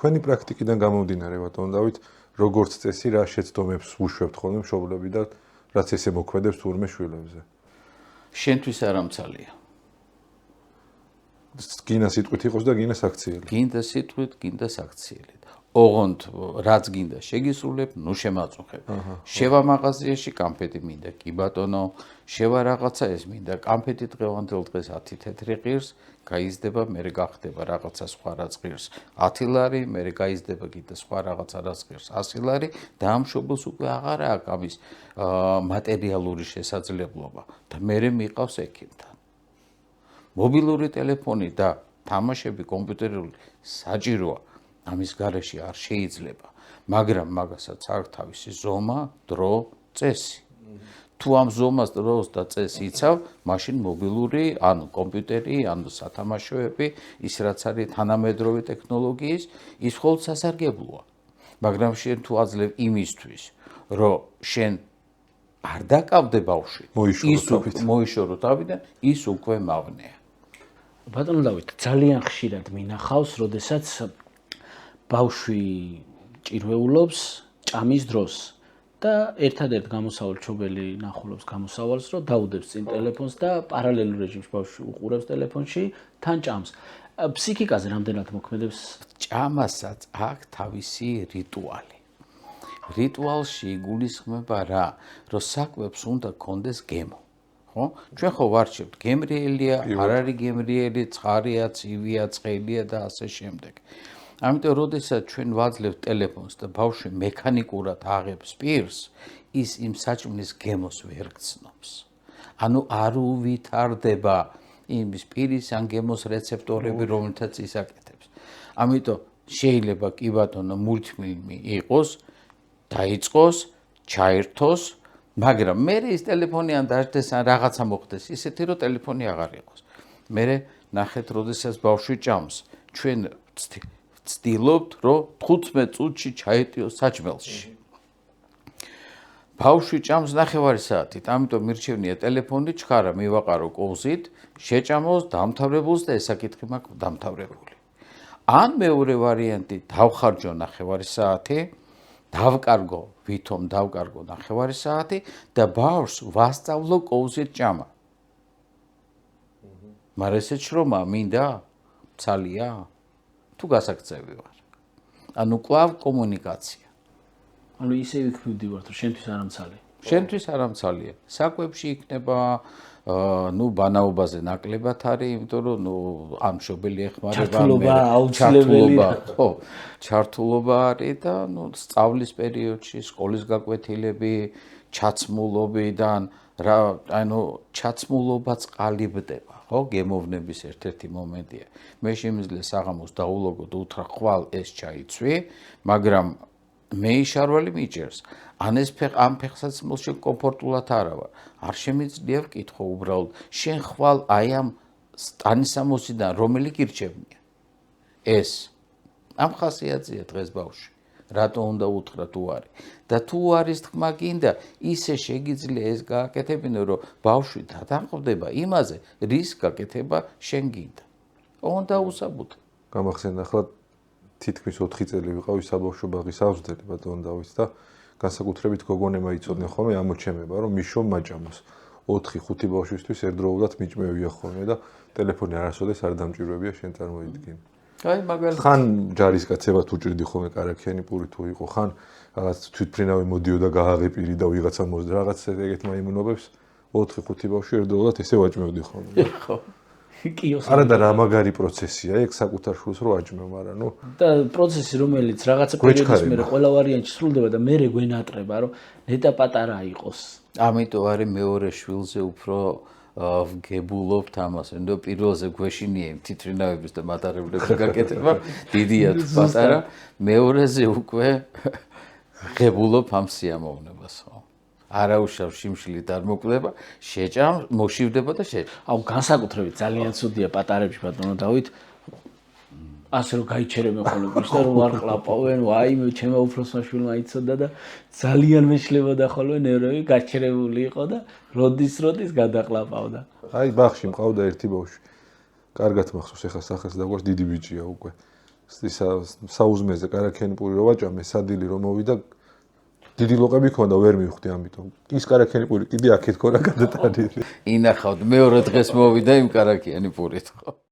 თქვენი პრაქტიკიდან გამომდინარე ბატონო დავით, როგორც წესი რა შეცდომებს უშვებთ ხოლმე მშობლები და რაც ესე მოქმედებს თურმე შვილებზე? შენთვის არ ამცალია. გინდა სიტყვით იყოს და გინდა საქციელი. გინდა სიტყვით, გინდა საქციელით. ოღონდ რაც გინდა შეგისრულებ, ნუ შემაწუხებ. შევა მაღაზიაში კამფეტი მინდა, კი ბატონო, შევა რაღაცა ეს მინდა, კამფეტი დღევანდელ დღეს 10 თეთრი ღირს, გაიზრდება, მერე გახდება რაღაცა სხვა რაც ღირს 10 ლარი, მერე გაიზრდება კიდე სხვა რაღაცა რაც ღირს 100 ლარი და ამ მშობელს უკვე აღარ აქვს ამის მატერიალური შესაძლებლობა და მერე მიყავს ექიმთან. მობილური ტელეფონი და თამაშები კომპიუტერული საჭიროა. ამის გარეშე არ შეიძლება, მაგრამ მაგასაც აქვს თავისი ზომა, დრო, წესი. თუ ამ ზომას, დროს და წესს იცავ, მაშინ მობილური, ანუ კომპიუტერი, ანუ სათამაშოები, ის რაც არის თანამედროვე ტექნოლოგიის, ის მხოლოდ სასარგებლოა. მაგრამ შენ თუ აძლევ იმისთვის, რომ შენ არ დაკავდე ბავშვი, მოიშორო თავიდან, ის უკვე მავნეა. ბატონო დავით, ძალიან ხშირად მინახავს, როდესაც ბავშვი ჭირვეულობს ჭამის დროს და ერთადერთ გამოსავალ ჩობელი ნახულობს გამოსავალს, რომ დაუდებს წინ ტელეფონს და პარალელურ რეჟიმში ბავშვი უყურებს ტელეფონში, თან ჭამს. ფსიქიკაზე რამდენად მოქმედებს? ჭამასაც აქვს თავისი რიტუალი. რიტუალში იგულისხმება რა, რომ საკვებს უნდა კონდეს გემო. ხო? ჩვენ ხო ვარჩევთ, გემრიელია, არ არის გემრიელი, ცხარია, ცივია, ცხელია და ასე შემდეგ. ამიტომ როდესაც ჩვენ ვაძლევთ ტელეფონს და ბავშვი მექანიკურად აღებს პირს, ის იმ საჭმლის გემოს ვერ გცნობს. ანუ არ უვითარდება იმის პირის ან გემოს რეცეპტორები, რომელთაც ის აკეთებს. ამიტომ შეიძლება კი ბატონო მულტფილმი იყოს, დაიწყოს, ჩაერთოს, მაგრამ მე ის ტელეფონი ან დაждდეს ან რაღაცა მოხდეს, ისეთი რომ ტელეფონი აღარ იყოს. მე ნახეთ, როდესაც ბავშვი ჭამს, ჩვენ ვცდილობთ, რომ 15 წუთში ჩაეტიოს საჭმელში. ბავშვი ჭამს 9 საათით, ამიტომ მირჩევნია ტელეფონი ჩქარა მივაყარო კოვზით, შეჭამოს დამთავრებულს და ესაკითხი მაქვს დამთავრებული. ან მეორე ვარიანტი დავხარჯო 9 საათი, დავკარგო, ვითომ დავკარგო 9 საათი და ბავშვს ვასწავლო კოვზით ჭამა. მაგრამ ესეც შრომა მინდა? ცალია? თუ გასაქცევი ვარ. ანუ კვლავ კომუნიკაცია. ანუ ისე ვიქნებდივართ, რომ შენთვის არ ამცალია. შენთვის არ ამცალია. საკვებში იქნება ნუ ბანაობაზე ნაკლებად არის, იმიტომ რომ ნუ ამ მშობელი ეხმარება აუცილებელია. ხო, ჩართულობა არის და ნუ სწავლის პერიოდში, სკოლის გაკვეთილები, ჩაცმულობიდან რა, ანუ ჩაცმულობაც ყალიბდება. ხო, გემოვნების ერთ-ერთი მომენტია. მე შემიძლია საღამოს დაულოგო და უთხრა ხვალ ეს ჩაიცვი, მაგრამ მე შარვალი მიჭერს. ან ეს ამ ფეხსაცმელს შენ კომფორტულად არა ვარ. არ შემიძლია ვკითხო უბრალოდ, შენ ხვალ აი ამ სტანისამოსიდან რომელი გირჩევნია? ეს ამ ხასიათზეა დღეს ბავშვი. რატო უნდა უთხრა თუ არის? და თუ არის თქმა გინდა, ისე შეგიძლია ეს გააკეთებინო, რომ ბავშვი დათანხმდება იმაზე, რის გაკეთება შენ გინდა. უნდა უსაბუთო. გამახსენდა ახლა თითქმის 4 წელი ვიყავი საბავშვო ბაღის ავზდელი ბატონო დავით და განსაკუთრებით გოგონებმა იცოდნენ ხოლმე ამოჩემება, რომ მიშომ მაჭამოს 4-5 ბავშვისთვის ერთდროულად მიჭმევია ხოლმე და ტელეფონი არასოდეს არ დამჭირვებია შენ წარმოიდგინე. აი მაგალითად ხან ჯარისკაცებად უჭირდი ხოლმე კარაქიანი პური თუ იყო, ხან რაღაც თვითმფრინავი მოდიოდა გააღეპირი და ვიღაცა მოძდა რაღაც ეგეთ მაიმუნობებს 4-5 ბავშვი ერთდროულად ესე ვაჭმევდი ხოლმე. ხო. კიოს. არა და რა მაგარი პროცესია, ეგ საკუთარ შვილს რო აჭმევ, მაგრამ ნუ და პროცესი რომელიც რაღაცა პერიოდის მერე ყველა ვარიანტში სრულდება და მერე გვენატრება, რომ ნეტა პატარა იყოს. ამიტომ არის მეორე შვილზე უფრო ვგებულობთ ამას, ნუ პირველზე გვეშინია იმ თითრინავების და მატარებლების გაკეთება, დიდია თუ პატარა, მეორეზე უკვე ღებულობ ამ სიამოვნებას, ხო? არაუშავ შიმშილით არ მოკვდება, შეჭამ, მოშივდება და აუ განსაკუთრებით ძალიან ცუდია პატარებში ბატონო დავით. ასე რომ გაიჩერებენ ხოლმე და რომ არ ყლაპავენ, ვაიმე ჩემო უფროსმა შვილმა იცოდა და ძალიან მეშლებოდა ხოლმე ნერვები, გაჩერებული იყო და როდის გადაყლაპავდა. აი ბაღში მყავდა ერთი ბავშვი. კარგად მახსოვს ეხლა სახელს და გვარს დიდი ბიჭია უკვე. საუზმეზე კარაქიანი პური რო ვაჭამე, სადილი რომ მოვიდა, დიდი ლოყები ქონდა, ვერ მივხვდი ამიტომ. ის კარაქიანი პური კიდე აქეთ ქონდა გადატანილი. ინახავთ, მეორე დღეს მოვიდა იმ კარაქიანი პურით, ხო?